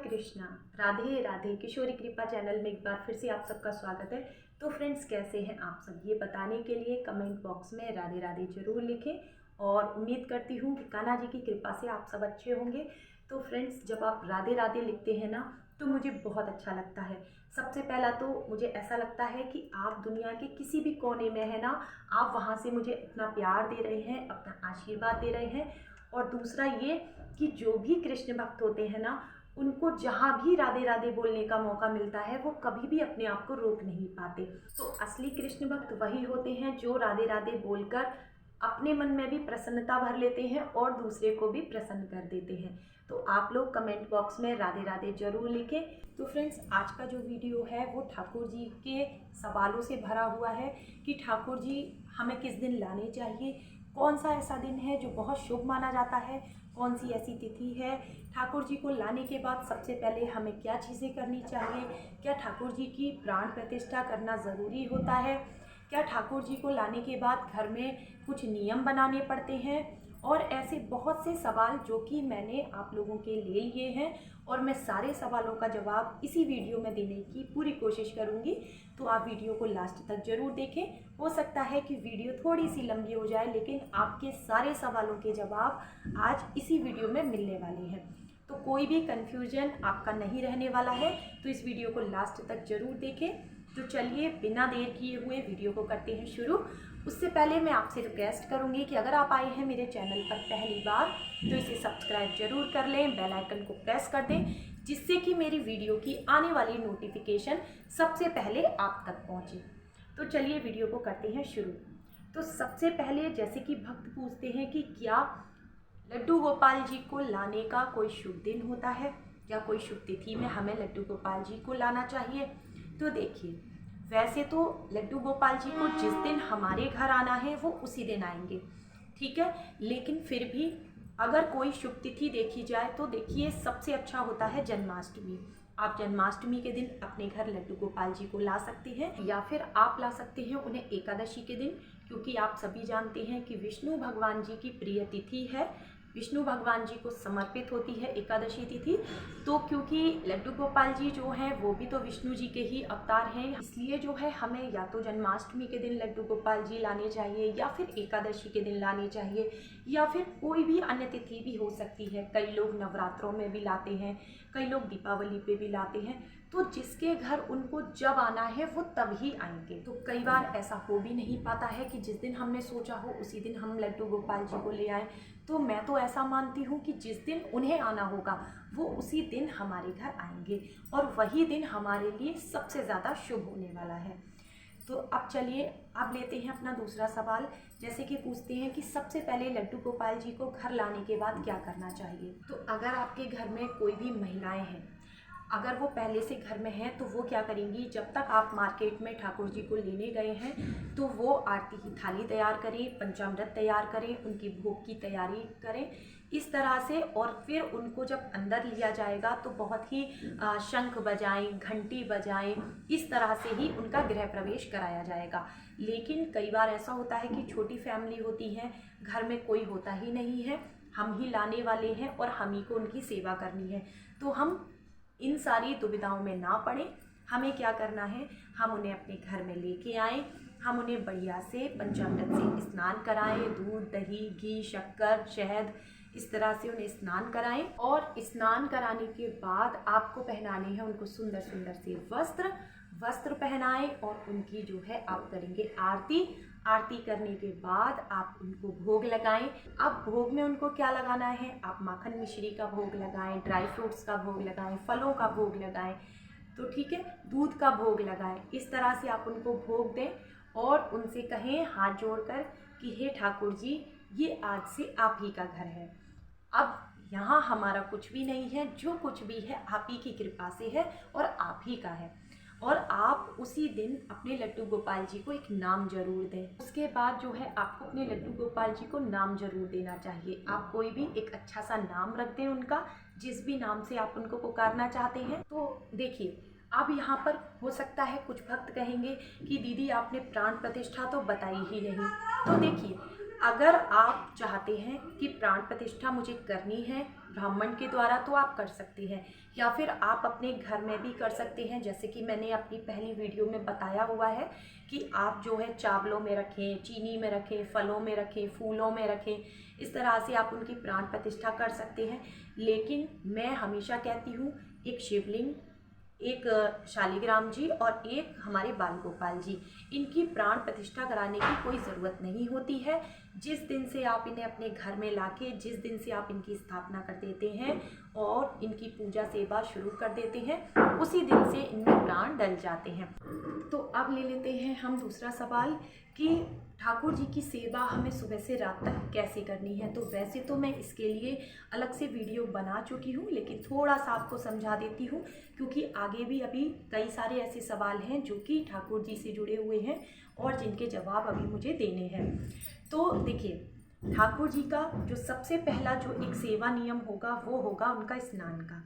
कृष्णा। राधे राधे। किशोरी कृपा चैनल में एक बार फिर से आप सबका स्वागत है। तो फ्रेंड्स, कैसे हैं आप सब, ये बताने के लिए कमेंट बॉक्स में राधे राधे जरूर लिखें और उम्मीद करती हूँ कि कान्हा जी की कृपा से आप सब अच्छे होंगे। तो फ्रेंड्स, जब आप राधे राधे लिखते हैं ना तो मुझे बहुत अच्छा लगता है। सबसे पहला तो मुझे ऐसा लगता है कि आप दुनिया के किसी भी कोने में है ना, आप वहाँ से मुझे अपना प्यार दे रहे हैं, अपना आशीर्वाद दे रहे हैं। और दूसरा ये कि जो भी कृष्ण भक्त होते हैं ना, उनको जहाँ भी राधे राधे बोलने का मौका मिलता है वो कभी भी अपने आप को रोक नहीं पाते। तो असली कृष्ण भक्त वही होते हैं जो राधे राधे बोलकर अपने मन में भी प्रसन्नता भर लेते हैं और दूसरे को भी प्रसन्न कर देते हैं। तो आप लोग कमेंट बॉक्स में राधे राधे जरूर लिखें। तो फ्रेंड्स, आज का जो वीडियो है वो ठाकुर जी के सवालों से भरा हुआ है कि ठाकुर जी हमें किस दिन लाने चाहिए, कौन सा ऐसा दिन है जो बहुत शुभ माना जाता है, कौन सी ऐसी तिथि है, ठाकुर जी को लाने के बाद सबसे पहले हमें क्या चीज़ें करनी चाहिए, क्या ठाकुर जी की प्राण प्रतिष्ठा करना ज़रूरी होता है, क्या ठाकुर जी को लाने के बाद घर में कुछ नियम बनाने पड़ते हैं, और ऐसे बहुत से सवाल जो कि मैंने आप लोगों के ले लिए हैं और मैं सारे सवालों का जवाब इसी वीडियो में देने की पूरी कोशिश करूंगी। तो आप वीडियो को लास्ट तक ज़रूर देखें। हो सकता है कि वीडियो थोड़ी सी लंबी हो जाए, लेकिन आपके सारे सवालों के जवाब आज इसी वीडियो में मिलने वाले हैं। तो कोई भी कन्फ्यूजन आपका नहीं रहने वाला है, तो इस वीडियो को लास्ट तक ज़रूर देखें। तो चलिए बिना देर किए हुए वीडियो को करते हैं शुरू। उससे पहले मैं आपसे रिक्वेस्ट करूंगी कि अगर आप आए हैं मेरे चैनल पर पहली बार तो इसे सब्सक्राइब जरूर कर लें, बेल आइकन को प्रेस कर दें, जिससे कि मेरी वीडियो की आने वाली नोटिफिकेशन सबसे पहले आप तक पहुंचे। तो चलिए वीडियो को करते हैं शुरू। तो सबसे पहले जैसे कि भक्त पूछते हैं कि क्या लड्डू गोपाल जी को लाने का कोई शुभ दिन होता है या कोई शुभ तिथि में हमें लड्डू गोपाल जी को लाना चाहिए। तो देखिए, वैसे तो लड्डू गोपाल जी को जिस दिन हमारे घर आना है वो उसी दिन आएंगे, ठीक है। लेकिन फिर भी अगर कोई शुभ तिथि देखी जाए तो देखिए, सबसे अच्छा होता है जन्माष्टमी। आप जन्माष्टमी के दिन अपने घर लड्डू गोपाल जी को ला सकते हैं, या फिर आप ला सकते हैं उन्हें एकादशी के दिन, क्योंकि आप सभी जानते हैं कि विष्णु भगवान जी की प्रिय तिथि है, विष्णु भगवान जी को समर्पित होती है एकादशी तिथि। तो क्योंकि लड्डू गोपाल जी जो हैं वो भी तो विष्णु जी के ही अवतार हैं, इसलिए जो है हमें या तो जन्माष्टमी के दिन लड्डू गोपाल जी लाने चाहिए, या फिर एकादशी के दिन लाने चाहिए, या फिर कोई भी अन्य तिथि भी हो सकती है। कई लोग नवरात्रों में भी लाते हैं, कई लोग दीपावली पे भी लाते हैं। तो जिसके घर उनको जब आना है वो तब ही आएंगे। तो कई बार ऐसा हो भी नहीं पाता है कि जिस दिन हमने सोचा हो उसी दिन हम लड्डू गोपाल जी को ले आए। तो मैं तो ऐसा मानती हूँ कि जिस दिन उन्हें आना होगा वो उसी दिन हमारे घर आएंगे, और वही दिन हमारे लिए सबसे ज़्यादा शुभ होने वाला है। तो अब चलिए, अब लेते हैं अपना दूसरा सवाल। जैसे कि पूछते हैं कि सबसे पहले लड्डू गोपाल जी को घर लाने के बाद क्या करना चाहिए। तो अगर आपके घर में कोई भी महिलाएं हैं, अगर वो पहले से घर में हैं, तो वो क्या करेंगी, जब तक आप मार्केट में ठाकुर जी को लेने गए हैं तो वो आरती की थाली तैयार करें, पंचामृत तैयार करें, उनकी भोग की तैयारी करें इस तरह से। और फिर उनको जब अंदर लिया जाएगा तो बहुत ही शंख बजाएं, घंटी बजाएं, इस तरह से ही उनका गृह प्रवेश कराया जाएगा। लेकिन कई बार ऐसा होता है कि छोटी फैमिली होती है, घर में कोई होता ही नहीं है, हम ही लाने वाले हैं और हम ही को उनकी सेवा करनी है। तो हम इन सारी दुविधाओं में ना पड़े। हमें क्या करना है, हम उन्हें अपने घर में लेके आएँ, हम उन्हें बढ़िया से पंचामृत से स्नान कराएं, दूध, दही, घी, शक्कर, शहद, इस तरह से उन्हें स्नान कराएं। और स्नान कराने के बाद आपको पहनाने हैं उनको सुंदर सुंदर से वस्त्र पहनाएं, और उनकी जो है आप करेंगे आरती करने के बाद आप उनको भोग लगाएं। अब भोग में उनको क्या लगाना है, आप माखन मिश्री का भोग लगाएं, ड्राई फ्रूट्स का भोग लगाएं, फलों का भोग लगाएं, तो ठीक है, दूध का भोग लगाएं। इस तरह से आप उनको भोग दें और उनसे कहें हाथ जोड़कर कि हे ठाकुर जी, ये आज से आप ही का घर है। अब यहाँ हमारा कुछ भी नहीं है, जो कुछ भी है आप ही की कृपा से है और आप ही का है। और आप उसी दिन अपने लड्डू गोपाल जी को एक नाम जरूर दें। उसके बाद जो है आपको अपने लड्डू गोपाल जी को नाम जरूर देना चाहिए। आप कोई भी एक अच्छा सा नाम रख दें उनका, जिस भी नाम से आप उनको पुकारना चाहते हैं। तो देखिए, अब यहाँ पर हो सकता है कुछ भक्त कहेंगे कि दीदी आपने प्राण प्रतिष्ठा तो बताई ही नहीं। तो देखिए, अगर आप चाहते हैं कि प्राण प्रतिष्ठा मुझे करनी है ब्राह्मण के द्वारा तो आप कर सकते हैं, या फिर आप अपने घर में भी कर सकते हैं। जैसे कि मैंने अपनी पहली वीडियो में बताया हुआ है कि आप जो है चावलों में रखें, चीनी में रखें, फलों में रखें, फूलों में रखें, इस तरह से आप उनकी प्राण प्रतिष्ठा कर सकते हैं। लेकिन मैं हमेशा कहती हूँ, एक शिवलिंग, एक शालिग्राम जी और एक हमारे बाल गोपाल जी, इनकी प्राण प्रतिष्ठा कराने की कोई ज़रूरत नहीं होती है। जिस दिन से आप इन्हें अपने घर में लाके, जिस दिन से आप इनकी स्थापना कर देते हैं और इनकी पूजा सेवा शुरू कर देते हैं, उसी दिन से इनमें प्राण डल जाते हैं। तो अब ले लेते हैं हम दूसरा सवाल कि ठाकुर जी की सेवा हमें सुबह से रात तक कैसे करनी है। तो वैसे तो मैं इसके लिए अलग से वीडियो बना चुकी हूँ, लेकिन थोड़ा सा आपको समझा देती हूँ, क्योंकि आगे भी अभी कई सारे ऐसे सवाल हैं जो कि ठाकुर जी से जुड़े हुए हैं और जिनके जवाब अभी मुझे देने हैं। तो देखिए, ठाकुर जी का जो सबसे पहला जो एक सेवा नियम होगा वो होगा उनका स्नान का।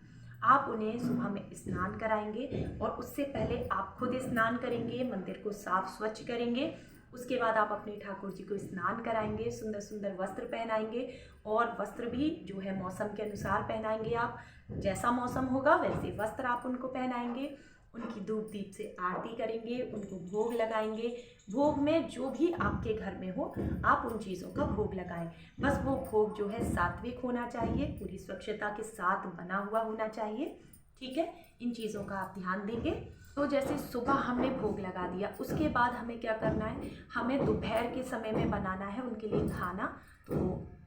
आप उन्हें सुबह में स्नान कराएंगे और उससे पहले आप खुद स्नान करेंगे, मंदिर को साफ स्वच्छ करेंगे। उसके बाद आप अपने ठाकुर जी को स्नान कराएंगे, सुंदर सुंदर वस्त्र पहनाएंगे, और वस्त्र भी जो है मौसम के अनुसार पहनाएंगे। आप जैसा मौसम होगा वैसे वस्त्र आप उनको पहनाएंगे, उनकी धूप दीप से आरती करेंगे, उनको भोग लगाएंगे। भोग में जो भी आपके घर में हो आप उन चीज़ों का भोग लगाएं। बस वो भोग जो है सात्विक होना चाहिए, पूरी स्वच्छता के साथ बना हुआ होना चाहिए। ठीक है, इन चीज़ों का आप ध्यान देंगे। तो जैसे सुबह हमने भोग लगा दिया, उसके बाद हमें क्या करना है, हमें दोपहर के समय में बनाना है उनके लिए खाना। तो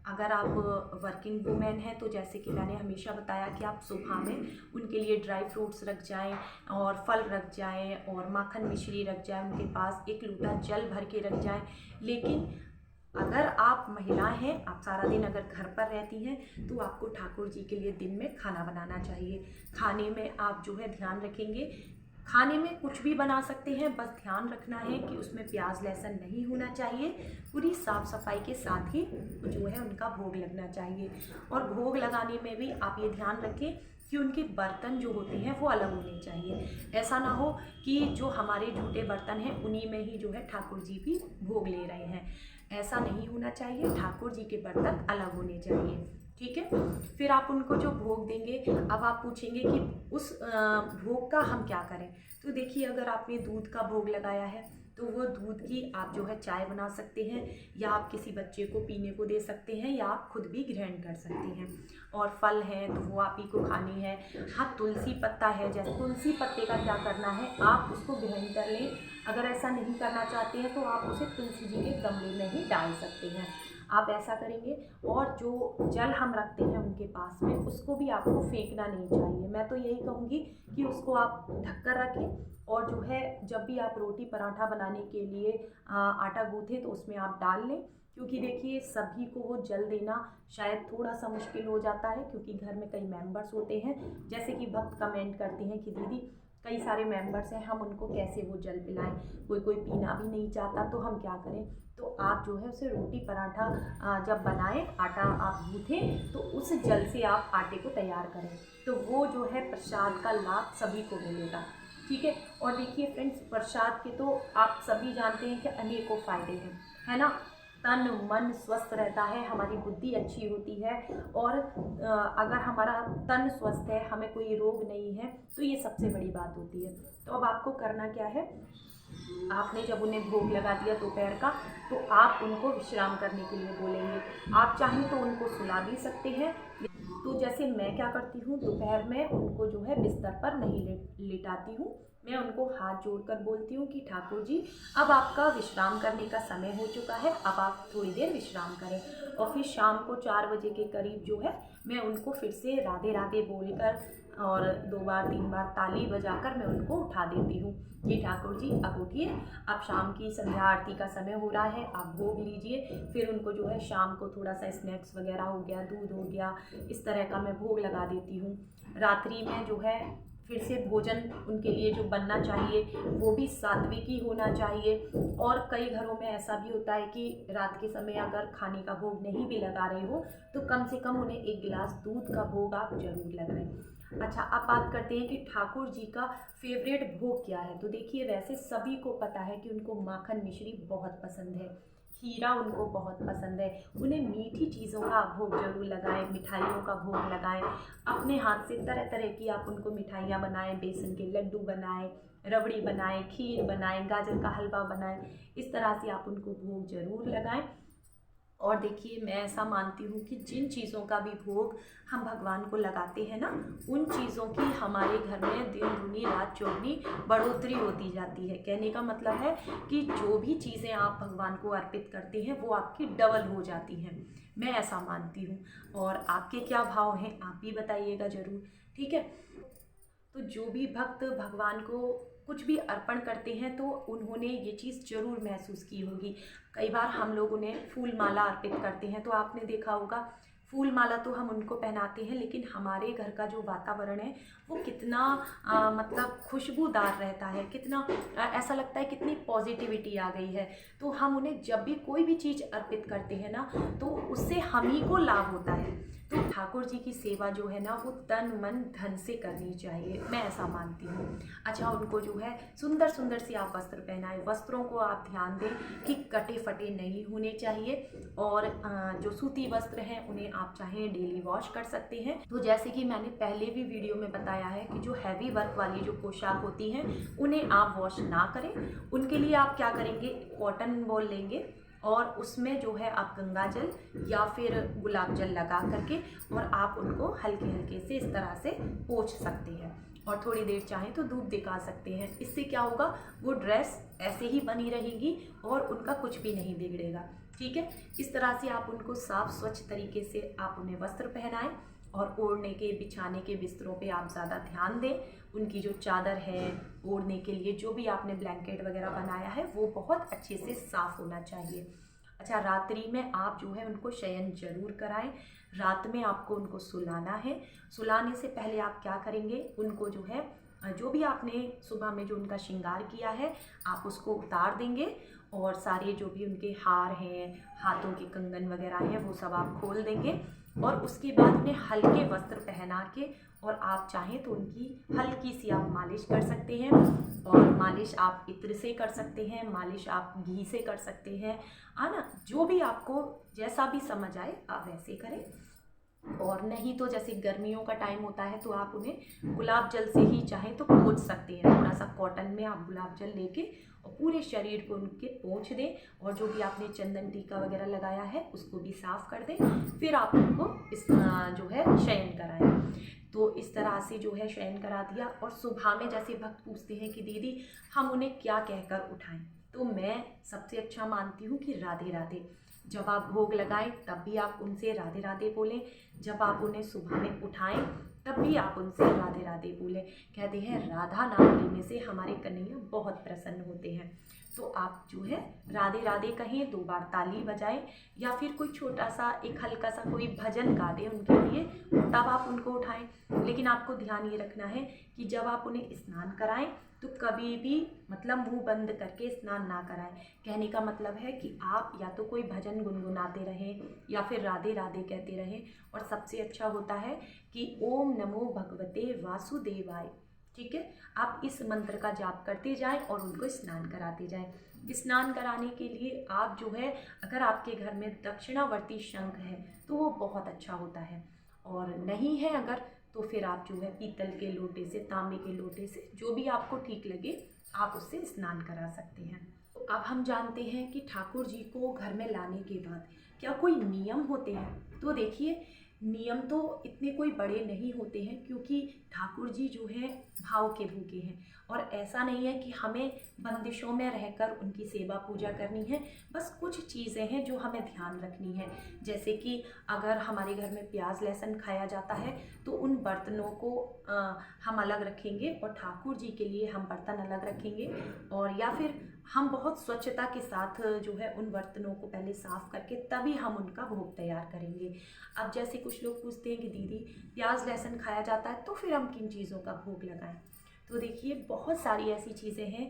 अगर आप वर्किंग वूमेन हैं तो जैसे कि मैंने हमेशा बताया कि आप सुबह में उनके लिए ड्राई फ्रूट्स रख जाएं और फल रख जाएं और माखन मिश्री रख जाएं, उनके पास एक लोटा जल भर के रख जाएं। लेकिन अगर आप महिलाएं हैं, आप सारा दिन अगर घर पर रहती हैं, तो आपको ठाकुर जी के लिए दिन में खाना बनाना चाहिए। खाने में आप जो है ध्यान रखेंगे, खाने में कुछ भी बना सकते हैं, बस ध्यान रखना है कि उसमें प्याज लहसुन नहीं होना चाहिए। पूरी साफ़ सफाई के साथ ही जो है उनका भोग लगना चाहिए। और भोग लगाने में भी आप ये ध्यान रखें कि उनके बर्तन जो होते हैं वो अलग होने चाहिए। ऐसा ना हो कि जो हमारे जूठे बर्तन हैं उन्हीं में ही जो है ठाकुर जी भी भोग ले रहे हैं, ऐसा नहीं होना चाहिए। ठाकुर जी के बर्तन अलग होने चाहिए। ठीक है, फिर आप उनको जो भोग देंगे, अब आप पूछेंगे कि उस भोग का हम क्या करें। तो देखिए, अगर आपने दूध का भोग लगाया है तो वो दूध की आप जो है चाय बना सकते हैं, या आप किसी बच्चे को पीने को दे सकते हैं, या आप खुद भी ग्रहण कर सकते हैं। और फल हैं तो वो आप ही को खानी है। हाँ, तुलसी पत्ता है, जैसे तुलसी पत्ते का क्या करना है, आप उसको ग्रहण कर लें। अगर ऐसा नहीं करना चाहते हैं तो आप उसे तुलसी जी के गमले में ही डाल सकते हैं, आप ऐसा करेंगे। और जो जल हम रखते हैं उनके पास में, उसको भी आपको फेंकना नहीं चाहिए। मैं तो यही कहूँगी कि उसको आप ढक कर रखें, और जो है जब भी आप रोटी पराठा बनाने के लिए आटा गूँथें तो उसमें आप डाल लें। क्योंकि देखिए, सभी को वो जल देना शायद थोड़ा सा मुश्किल हो जाता है, क्योंकि घर में कई मेंबर्स होते हैं। जैसे कि भक्त कमेंट करते हैं कि दीदी कई सारे मेंबर्स हैं, हम उनको कैसे वो जल पिलाएं, कोई कोई पीना भी नहीं चाहता, तो हम क्या करें। तो आप जो है उसे रोटी पराठा जब बनाएं, आटा आप गूँथें तो उस जल से आप आटे को तैयार करें, तो वो जो है प्रसाद का लाभ सभी को मिलेगा। ठीक है, और देखिए फ्रेंड्स, प्रसाद के तो आप सभी जानते हैं कि अनेकों फ़ायदे हैं, है ना। तन मन स्वस्थ रहता है, हमारी बुद्धि अच्छी होती है, और अगर हमारा तन स्वस्थ है, हमें कोई रोग नहीं है, तो ये सबसे बड़ी बात होती है। तो अब आपको करना क्या है, आपने जब उन्हें भोग लगा दिया दोपहर का, तो आप उनको विश्राम करने के लिए बोलेंगे। आप चाहें तो उनको सुला भी सकते हैं। तो जैसे मैं क्या करती हूँ, दोपहर में उनको जो है बिस्तर पर नहीं लिटाती हूँ, मैं उनको हाथ जोड़कर बोलती हूँ कि ठाकुर जी, अब आपका विश्राम करने का समय हो चुका है, अब आप थोड़ी देर विश्राम करें। और फिर शाम को 4 बजे के करीब जो है मैं उनको फिर से राधे राधे बोलकर और 2 बार 3 बार ताली बजाकर मैं उनको उठा देती हूँ कि ठाकुर जी अब उठिए, अब शाम की संध्या आरती का समय हो रहा है, आप भोग लीजिए। फिर उनको जो है शाम को थोड़ा सा स्नैक्स वगैरह हो गया, दूध हो गया, इस तरह का मैं भोग लगा देती हूँ। रात्रि में जो है फिर से भोजन उनके लिए जो बनना चाहिए वो भी सात्विक ही होना चाहिए। और कई घरों में ऐसा भी होता है कि रात के समय अगर खाने का भोग नहीं भी लगा रहे हो तो कम से कम उन्हें 1 गिलास दूध का भोग आप जरूर लगाएं। अच्छा, अब बात करते हैं कि ठाकुर जी का फेवरेट भोग क्या है। तो देखिए, वैसे सभी को पता है कि उनको माखन मिश्री बहुत पसंद है, खीरा उनको बहुत पसंद है। उन्हें मीठी चीज़ों का आप भोग ज़रूर लगाएं, मिठाइयों का भोग लगाएं। अपने हाथ से तरह तरह की आप उनको मिठाइयाँ बनाएं, बेसन के लड्डू बनाएं, रबड़ी बनाएं, खीर बनाएं, गाजर का हलवा बनाएं। इस तरह से आप उनको भोग ज़रूर लगाएं। और देखिए, मैं ऐसा मानती हूँ कि जिन चीज़ों का भी भोग हम भगवान को लगाते हैं ना, उन चीज़ों की हमारे घर में दिन दूनी रात चौगनी बढ़ोतरी होती जाती है। कहने का मतलब है कि जो भी चीज़ें आप भगवान को अर्पित करते हैं वो आपकी डबल हो जाती हैं। मैं ऐसा मानती हूँ। और आपके क्या भाव हैं आप भी बताइएगा ज़रूर, ठीक है। तो जो भी भक्त भगवान को कुछ भी अर्पण करते हैं तो उन्होंने ये चीज़ ज़रूर महसूस की होगी। कई बार हम लोग उन्हें फूल माला अर्पित करते हैं तो आपने देखा होगा, फूल माला तो हम उनको पहनाते हैं, लेकिन हमारे घर का जो वातावरण है वो कितना मतलब खुशबूदार रहता है, कितना ऐसा लगता है कितनी पॉजिटिविटी आ गई है। तो हम उन्हें जब भी कोई भी चीज़ अर्पित करते हैं ना, तो उससे हम ही को लाभ होता है। तो ठाकुर जी की सेवा जो है ना, वो तन मन धन से करनी चाहिए, मैं ऐसा मानती हूँ। अच्छा, उनको जो है सुंदर सुंदर से आप वस्त्र पहनाएं। वस्त्रों को आप ध्यान दें कि कटे फटे नहीं होने चाहिए। और जो सूती वस्त्र हैं उन्हें आप चाहें डेली वॉश कर सकते हैं। तो जैसे कि मैंने पहले भी वीडियो में बताया है कि जो हैवी वर्क वाली जो पोशाक होती हैं उन्हें आप वॉश ना करें। उनके लिए आप क्या करेंगे, कॉटन बॉल लेंगे और उसमें जो है आप गंगा जल या फिर गुलाब जल लगा करके और आप उनको हल्के हल्के से इस तरह से पोंछ सकते हैं। और थोड़ी देर चाहें तो धूप दिखा सकते हैं। इससे क्या होगा, वो ड्रेस ऐसे ही बनी रहेगी और उनका कुछ भी नहीं बिगड़ेगा, ठीक है। इस तरह से आप उनको साफ स्वच्छ तरीके से आप उन्हें वस्त्र पहनाएं। और ओढ़ने के बिछाने के बिस्तरों पे आप ज़्यादा ध्यान दें। उनकी जो चादर है ओढ़ने के लिए, जो भी आपने ब्लैंकेट वगैरह बनाया है, वो बहुत अच्छे से साफ़ होना चाहिए। अच्छा, रात्रि में आप जो है उनको शयन जरूर कराएं। रात में आपको उनको सुलाना है। सुलाने से पहले आप क्या करेंगे, उनको जो है जो भी आपने सुबह में जो उनका श्रृंगार किया है आप उसको उतार देंगे। और सारे जो भी उनके हार हैं, हाथों के कंगन वगैरह हैं, वो सब आप खोल देंगे। और उसके बाद उन्हें हल्के वस्त्र पहना के और आप चाहें तो उनकी हल्की सी आप मालिश कर सकते हैं। और मालिश आप इत्र से कर सकते हैं, मालिश आप घी से कर सकते हैं, ना जो भी आपको जैसा भी समझ आए आप वैसे करें। और नहीं तो जैसे गर्मियों का टाइम होता है तो आप उन्हें गुलाब जल से ही चाहें तो पोंछ सकते हैं। थोड़ा सा कॉटन में आप गुलाब जल लेके और पूरे शरीर को उनके पोंछ दें। और जो भी आपने चंदन टीका वगैरह लगाया है उसको भी साफ़ कर दें। फिर आप उनको इस जो है शयन कराएं। तो इस तरह से जो है शयन करा दिया। और सुबह में जैसे भक्त पूछते हैं कि दीदी हम उन्हें क्या कहकर उठाएं, तो मैं सबसे अच्छा मानती हूँ कि राधे राधे। जब आप भोग लगाएं तब भी आप उनसे राधे राधे बोलें। जब आप उन्हें सुबह में उठाएं तब भी आप उनसे राधे राधे बोलें। कहते हैं राधा नाम लेने से हमारे कन्हैया बहुत प्रसन्न होते हैं। तो आप जो है राधे राधे कहें, 2 बार ताली बजाएं या फिर कोई छोटा सा एक हल्का सा कोई भजन गा दें उनके लिए, तब आप उनको उठाएं। लेकिन आपको ध्यान ये रखना है कि जब आप उन्हें स्नान कराएं तो कभी भी मतलब मुंह बंद करके स्नान ना कराएं। कहने का मतलब है कि आप या तो कोई भजन गुनगुनाते रहें या फिर राधे राधे कहते रहें। और सबसे अच्छा होता है कि ओम नमो भगवते वासुदेवाय, ठीक है, आप इस मंत्र का जाप करते जाएं और उनको स्नान कराते जाएं। स्नान कराने के लिए आप जो है, अगर आपके घर में दक्षिणावर्ती शंख है तो वो बहुत अच्छा होता है। और नहीं है अगर, तो फिर आप जो है पीतल के लोटे से, तांबे के लोटे से, जो भी आपको ठीक लगे आप उससे स्नान करा सकते हैं। तो अब हम जानते हैं कि ठाकुर जी को घर में लाने के बाद क्या कोई नियम होते हैं। तो देखिए, नियम तो इतने कोई बड़े नहीं होते हैं, क्योंकि ठाकुर जी जो है भाव के भूखे हैं। और ऐसा नहीं है कि हमें बंदिशों में रहकर उनकी सेवा पूजा करनी है। बस कुछ चीज़ें हैं जो हमें ध्यान रखनी है। जैसे कि अगर हमारे घर में प्याज लहसुन खाया जाता है तो उन बर्तनों को हम अलग रखेंगे और ठाकुर जी के लिए हम बर्तन अलग रखेंगे। और या फिर हम बहुत स्वच्छता के साथ जो है उन बर्तनों को पहले साफ़ करके तभी हम उनका भोग तैयार करेंगे। अब जैसे कुछ लोग पूछते हैं कि दीदी प्याज लहसुन खाया जाता है तो फिर हम किन चीज़ों का भोग लगाएं। तो देखिए, बहुत सारी ऐसी चीज़ें हैं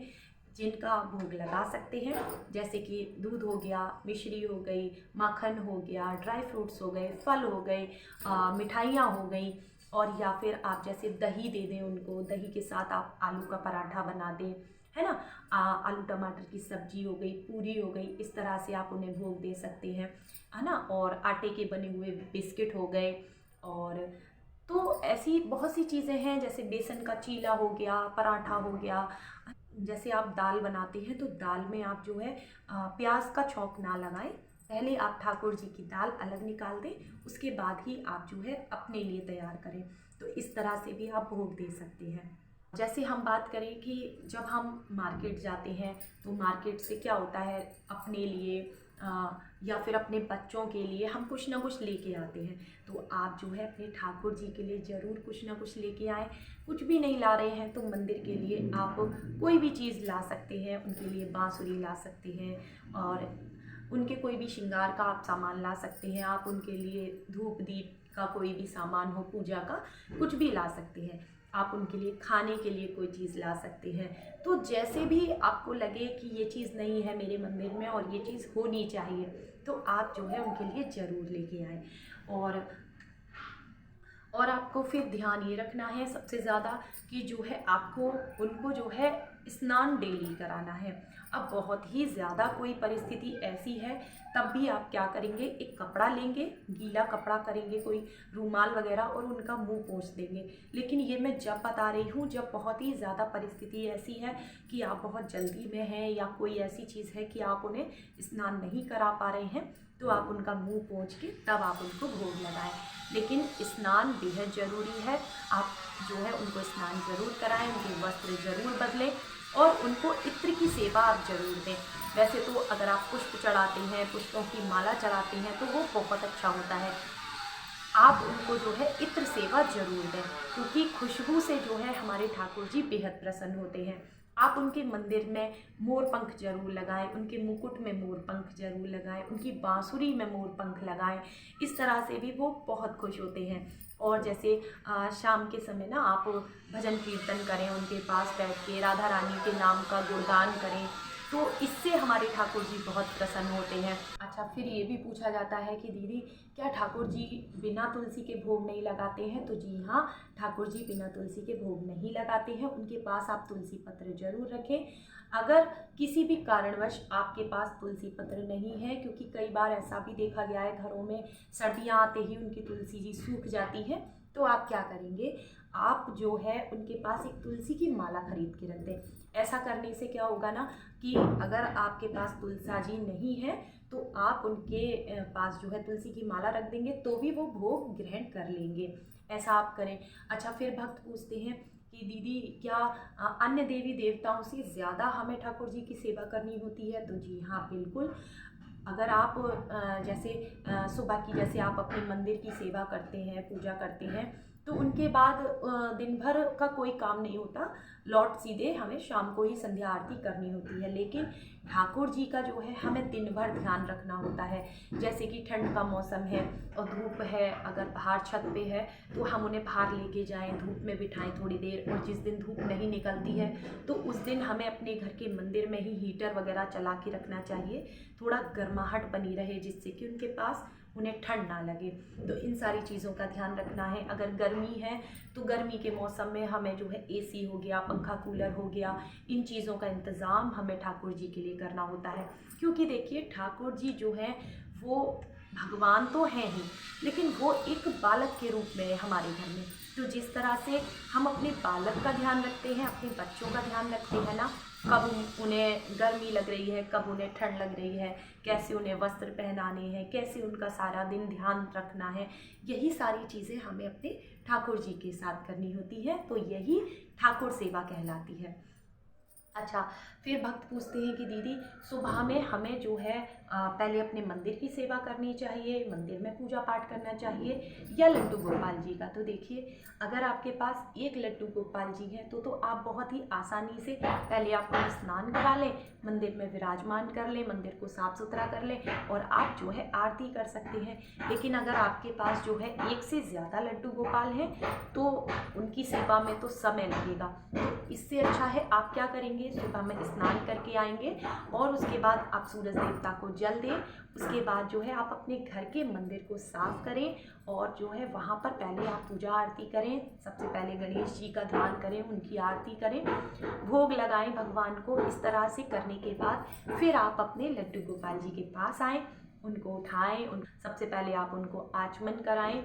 जिनका आप भोग लगा सकते हैं। जैसे कि दूध हो गया, मिश्री हो गई, माखन हो गया, ड्राई फ्रूट्स हो गए, फल हो गए, मिठाइयाँ हो गई। और या फिर आप जैसे दही दे दें उनको, दही के साथ आप आलू का पराठा बना दें, है ना। आलू टमाटर की सब्जी हो गई, पूरी हो गई, इस तरह से आप उन्हें भोग दे सकते हैं, है ना। और आटे के बने हुए बिस्किट हो गए, और तो ऐसी बहुत सी चीज़ें हैं, जैसे बेसन का चीला हो गया, पराठा हो गया। जैसे आप दाल बनाते हैं तो दाल में आप जो है प्याज का छौंक ना लगाएं, पहले आप ठाकुर जी की दाल अलग निकाल दें, उसके बाद ही आप जो है अपने लिए तैयार करें। तो इस तरह से भी आप भोग दे सकते हैं। जैसे हम बात करें कि जब हम मार्केट जाते हैं तो मार्केट से क्या होता है, अपने लिए या फिर अपने बच्चों के लिए हम कुछ ना कुछ लेके आते हैं। तो आप जो है अपने ठाकुर जी के लिए ज़रूर कुछ ना कुछ लेके आएँ। कुछ भी नहीं ला रहे हैं तो मंदिर के लिए आप कोई भी चीज़ ला सकते हैं, उनके लिए बांसुरी ला सकते हैं, और उनके कोई भी श्रृंगार का आप सामान ला सकते हैं। आप उनके लिए धूप दीप का कोई भी सामान हो, पूजा का कुछ भी ला सकते हैं। आप उनके लिए खाने के लिए कोई चीज़ ला सकते हैं। तो जैसे भी आपको लगे कि ये चीज़ नहीं है मेरे मंदिर में और ये चीज़ होनी चाहिए, तो आप जो है उनके लिए ज़रूर लेके आएँ। और आपको फिर ध्यान ये रखना है सबसे ज़्यादा कि जो है आपको उनको जो है स्नान डेली कराना है। अब बहुत ही ज़्यादा कोई परिस्थिति ऐसी है तब भी आप क्या करेंगे, एक कपड़ा लेंगे, गीला कपड़ा करेंगे, कोई रूमाल वगैरह, और उनका मुंह पोंछ देंगे। लेकिन ये मैं जब बता रही हूँ जब बहुत ही ज़्यादा परिस्थिति ऐसी है कि आप बहुत जल्दी में हैं या कोई ऐसी चीज़ है कि आप उन्हें स्नान नहीं करा पा रहे हैं, तो आप उनका मुंह पोंछ के तब आप उनको भोग लगाएं। लेकिन स्नान बेहद ज़रूरी है। आप जो है उनको स्नान ज़रूर कराएं, उनके वस्त्र ज़रूर बदलें, और उनको इत्र की सेवा आप ज़रूर दें। वैसे तो अगर आप पुष्प चढ़ाते हैं, पुष्पों की माला चढ़ाते हैं तो वो बहुत अच्छा होता है। आप उनको जो है इत्र सेवा ज़रूर दें, क्योंकि खुशबू से जो है हमारे ठाकुर जी बेहद प्रसन्न होते हैं। आप उनके मंदिर में मोर पंख जरूर लगाएं, उनके मुकुट में मोर पंख जरूर लगाएं, उनकी बांसुरी में मोर पंख लगाएं। इस तरह से भी वो बहुत खुश होते हैं। और जैसे शाम के समय ना आप भजन कीर्तन करें, उनके पास बैठ के राधा रानी के नाम का गुणगान करें, तो इससे हमारे ठाकुर जी बहुत प्रसन्न होते हैं। अच्छा, फिर ये भी पूछा जाता है कि दीदी क्या ठाकुर जी बिना तुलसी के भोग नहीं लगाते हैं? तो जी हाँ, ठाकुर जी बिना तुलसी के भोग नहीं लगाते हैं। उनके पास आप तुलसी पत्र जरूर रखें। अगर किसी भी कारणवश आपके पास तुलसी पत्र नहीं है, क्योंकि कई बार ऐसा भी देखा गया है घरों में सर्दियाँ आते ही उनकी तुलसी जी सूख जाती है, तो आप क्या करेंगे, आप जो है उनके पास एक तुलसी की माला खरीद के रख दें। ऐसा करने से क्या होगा ना कि अगर आपके पास तुलसा जी नहीं है तो आप उनके पास जो है तुलसी की माला रख देंगे तो भी वो भोग ग्रहण कर लेंगे। ऐसा आप करें। अच्छा, फिर भक्त पूछते हैं कि दीदी क्या अन्य देवी देवताओं से ज़्यादा हमें ठाकुर जी की सेवा करनी होती है? तो जी हाँ, बिल्कुल। अगर आप जैसे सुबह की जैसे आप अपने मंदिर की सेवा करते हैं, पूजा करते हैं, तो उनके बाद दिन भर का कोई काम नहीं होता, लौट सीधे हमें शाम को ही संध्या आरती करनी होती है। लेकिन ठाकुर जी का जो है हमें दिन भर ध्यान रखना होता है। जैसे कि ठंड का मौसम है और धूप है, अगर बाहर छत पे है तो हम उन्हें बाहर लेके जाएं, धूप में बिठाएं थोड़ी देर। और जिस दिन धूप नहीं निकलती है तो उस दिन हमें अपने घर के मंदिर में ही हीटर वगैरह चला के रखना चाहिए, थोड़ा गर्माहट बनी रहे, जिससे कि उनके पास उन्हें ठंड ना लगे। तो इन सारी चीज़ों का ध्यान रखना है। अगर गर्मी है तो गर्मी के मौसम में हमें जो है एसी हो गया, पंखा कूलर हो गया, इन चीज़ों का इंतज़ाम हमें ठाकुर जी के लिए करना होता है। क्योंकि देखिए ठाकुर जी जो हैं वो भगवान तो हैं ही, लेकिन वो एक बालक के रूप में है हमारे घर में। तो जिस तरह से हम अपने बालक का ध्यान रखते हैं, अपने बच्चों का ध्यान रखते हैं ना, कब उन्हें गर्मी लग रही है, कब उन्हें ठंड लग रही है, कैसे उन्हें वस्त्र पहनाने हैं, कैसे उनका सारा दिन ध्यान रखना है, यही सारी चीज़ें हमें अपने ठाकुर जी के साथ करनी होती है। तो यही ठाकुर सेवा कहलाती है। अच्छा, फिर भक्त पूछते हैं कि दीदी सुबह में हमें जो है पहले अपने मंदिर की सेवा करनी चाहिए, मंदिर में पूजा पाठ करना चाहिए, या लड्डू गोपाल जी का? तो देखिए, अगर आपके पास एक लड्डू गोपाल जी हैं तो आप बहुत ही आसानी से पहले आप उन्हें स्नान करा लें, मंदिर में विराजमान कर लें, मंदिर को साफ़ सुथरा कर लें और आप जो है आरती कर सकते हैं। लेकिन अगर आपके पास जो है एक से ज़्यादा लड्डू गोपाल हैं तो उनकी सेवा में तो समय लगेगा। तो इससे अच्छा है आप क्या करेंगे, सुबह में स्नान करके आएंगे और उसके बाद आप सूरज देवता को जल दें। उसके बाद जो है आप अपने घर के मंदिर को साफ करें और जो है वहाँ पर पहले आप पूजा आरती करें। सबसे पहले गणेश जी का ध्यान करें, उनकी आरती करें, भोग लगाएं भगवान को। इस तरह से करने के बाद फिर आप अपने लड्डू गोपाल जी के पास आएँ, उनको उठाएं, सबसे पहले आप उनको आचमन कराएं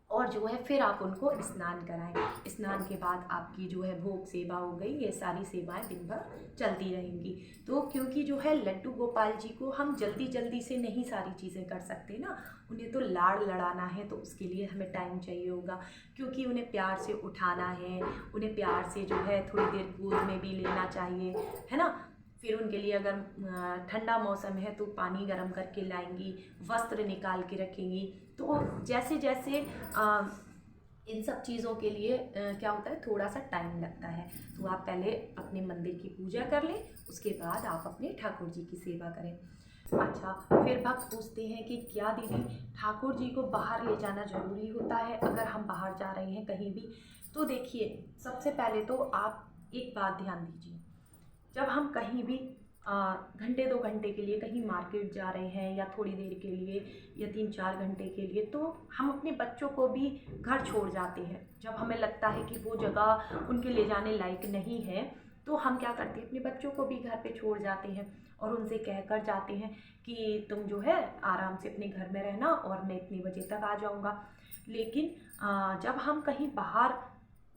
और जो है फिर आप उनको स्नान कराएं। स्नान के बाद आपकी जो है भोग सेवा हो गई। ये सारी सेवाएं दिन भर चलती रहेंगी। तो क्योंकि जो है लड्डू गोपाल जी को हम जल्दी जल्दी से नहीं सारी चीज़ें कर सकते ना, उन्हें तो लाड़ लड़ाना है, तो उसके लिए हमें टाइम चाहिए होगा। क्योंकि उन्हें प्यार से उठाना है, उन्हें प्यार से जो है थोड़ी देर गोद में भी लेना चाहिए, है ना। फिर उनके लिए अगर ठंडा मौसम है तो पानी गर्म करके लाएंगी, वस्त्र निकाल के रखेंगी। तो जैसे जैसे इन सब चीज़ों के लिए क्या होता है, थोड़ा सा टाइम लगता है। तो आप पहले अपने मंदिर की पूजा कर लें, उसके बाद आप अपने ठाकुर जी की सेवा करें। अच्छा, फिर भक्त पूछते हैं कि क्या दीदी ठाकुर जी को बाहर ले जाना ज़रूरी होता है अगर हम बाहर जा रहे हैं कहीं भी? तो देखिए, सबसे पहले तो आप एक बात ध्यान दीजिए, जब हम कहीं भी घंटे 2 घंटे के लिए कहीं मार्केट जा रहे हैं या थोड़ी देर के लिए या 3-4 घंटे के लिए, तो हम अपने बच्चों को भी घर छोड़ जाते हैं। जब हमें लगता है कि वो जगह उनके ले जाने लायक नहीं है, तो हम क्या करते हैं, अपने बच्चों को भी घर पे छोड़ जाते हैं और उनसे कह कर जाते हैं कि तुम जो है आराम से अपने घर में रहना और मैं इतनी बजे तक आ जाऊँगा। लेकिन जब हम कहीं बाहर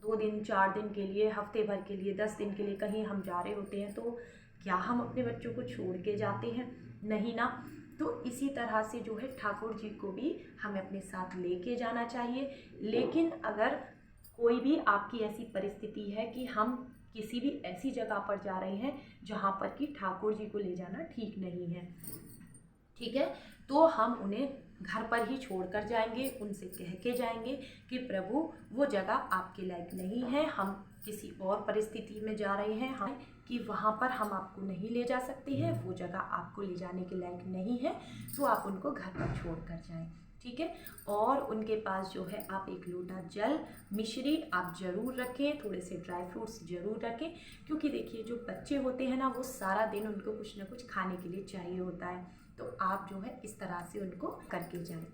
2 दिन 4 दिन के लिए, हफ्ते भर के लिए, 10 दिन के लिए कहीं हम जा रहे होते हैं, तो क्या हम अपने बच्चों को छोड़ के जाते हैं? नहीं ना। तो इसी तरह से जो है ठाकुर जी को भी हमें अपने साथ लेके जाना चाहिए। लेकिन अगर कोई भी आपकी ऐसी परिस्थिति है कि हम किसी भी ऐसी जगह पर जा रहे हैं जहाँ पर कि ठाकुर जी को ले जाना ठीक नहीं है, ठीक है, तो हम उन्हें घर पर ही छोड़ कर जाएंगे, उनसे कह के जाएंगे कि प्रभु वो जगह आपके लायक नहीं है, हम किसी और परिस्थिति में जा रहे हैं, हम कि वहाँ पर हम आपको नहीं ले जा सकते हैं, वो जगह आपको ले जाने के लायक नहीं है, तो आप उनको घर पर छोड़ कर जाएँ, ठीक है। और उनके पास जो है आप 1 लोटा जल, मिश्री आप ज़रूर रखें, थोड़े से ड्राई फ्रूट्स ज़रूर रखें, क्योंकि देखिए जो बच्चे होते हैं ना, वो सारा दिन उनको कुछ ना कुछ खाने के लिए चाहिए होता है। तो आप जो है इस तरह से उनको करके जाएं।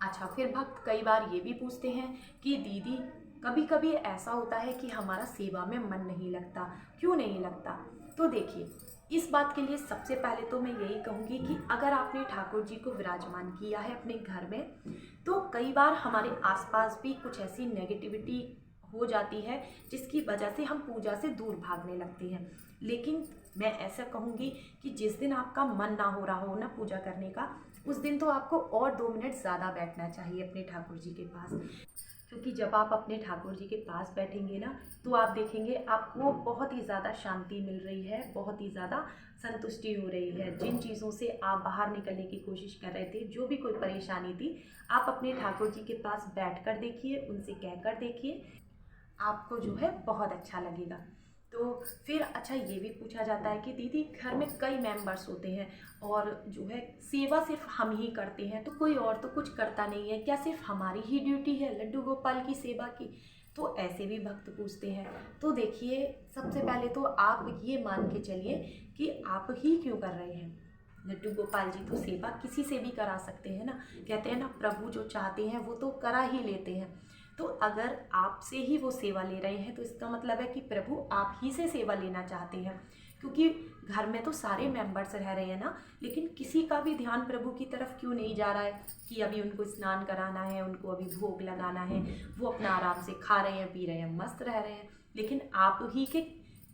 अच्छा, फिर भक्त कई बार ये भी पूछते हैं कि दीदी कभी कभी ऐसा होता है कि हमारा सेवा में मन नहीं लगता, क्यों नहीं लगता? तो देखिए, इस बात के लिए सबसे पहले तो मैं यही कहूँगी कि अगर आपने ठाकुर जी को विराजमान किया है अपने घर में, तो कई बार हमारे आसपास भी कुछ ऐसी नेगेटिविटी हो जाती है जिसकी वजह से हम पूजा से दूर भागने लगते हैं। लेकिन मैं ऐसा कहूँगी कि जिस दिन आपका मन ना हो रहा हो ना पूजा करने का, उस दिन तो आपको और 2 मिनट ज़्यादा बैठना चाहिए अपने ठाकुर जी के पास। क्योंकि जब आप अपने ठाकुर जी के पास बैठेंगे ना, तो आप देखेंगे आपको बहुत ही ज़्यादा शांति मिल रही है, बहुत ही ज़्यादा संतुष्टि हो रही है। जिन चीज़ों से आप बाहर निकलने की कोशिश कर रहे थे, जो भी कोई परेशानी थी, आप अपने ठाकुर जी के पास बैठ कर देखिए, उनसे कह कर देखिए, आपको जो है बहुत अच्छा लगेगा। तो फिर अच्छा, ये भी पूछा जाता है कि दीदी घर में कई मेंबर्स होते हैं और जो है सेवा सिर्फ हम ही करते हैं, तो कोई और तो कुछ करता नहीं है, क्या सिर्फ हमारी ही ड्यूटी है लड्डू गोपाल की सेवा की? तो ऐसे भी भक्त पूछते हैं। तो देखिए, सबसे पहले तो आप ये मान के चलिए कि आप ही क्यों कर रहे हैं। लड्डू गोपाल जी तो सेवा किसी से भी करा सकते हैं ना। कहते हैं ना, प्रभु जो चाहते हैं वो तो करा ही लेते हैं। तो अगर आपसे ही वो सेवा ले रहे हैं, तो इसका मतलब है कि प्रभु आप ही से सेवा लेना चाहते हैं। क्योंकि घर में तो सारे मेंबर्स रह रहे हैं ना, लेकिन किसी का भी ध्यान प्रभु की तरफ क्यों नहीं जा रहा है कि अभी उनको स्नान कराना है, उनको अभी भोग लगाना है, वो अपना आराम से खा रहे हैं, पी रहे हैं, मस्त रह रहे हैं। लेकिन आप ही के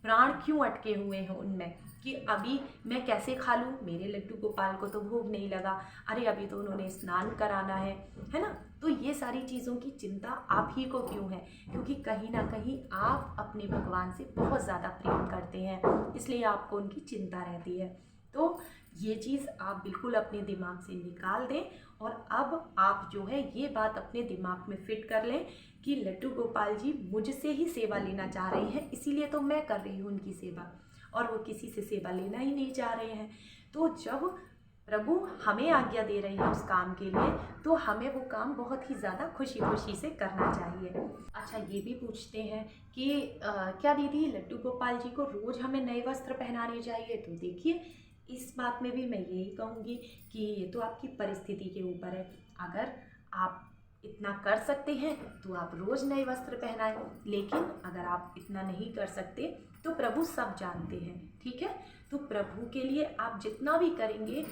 प्राण क्यों अटके हुए हैं उनमें कि अभी मैं कैसे खा लूँ, मेरे लड्डू गोपाल को तो भोग नहीं लगा, अरे अभी तो उन्होंने स्नान कराना है ना। तो ये सारी चीज़ों की चिंता आप ही को क्यों है? क्योंकि कहीं ना कहीं आप अपने भगवान से बहुत ज़्यादा प्रेम करते हैं, इसलिए आपको उनकी चिंता रहती है। तो ये चीज़ आप बिल्कुल अपने दिमाग से निकाल दें और अब आप जो है ये बात अपने दिमाग में फिट कर लें कि लड्डू गोपाल जी मुझसे ही सेवा लेना चाह रहे हैं, इसीलिए तो मैं कर रही हूँ उनकी सेवा, और वो किसी से सेवा लेना ही नहीं चाह रहे हैं। तो जब प्रभु हमें आज्ञा दे रहे हैं उस काम के लिए, तो हमें वो काम बहुत ही ज़्यादा खुशी खुशी से करना चाहिए। अच्छा, ये भी पूछते हैं कि क्या दीदी लड्डू गोपाल जी को रोज़ हमें नए वस्त्र पहनाने चाहिए? तो देखिए, इस बात में भी मैं यही कहूँगी कि ये तो आपकी परिस्थिति के ऊपर है। अगर आप इतना कर सकते हैं तो आप रोज़ नए वस्त्र पहनाएं, लेकिन अगर आप इतना नहीं कर सकते तो प्रभु सब जानते हैं, ठीक है। तो प्रभु के लिए आप जितना भी करेंगे,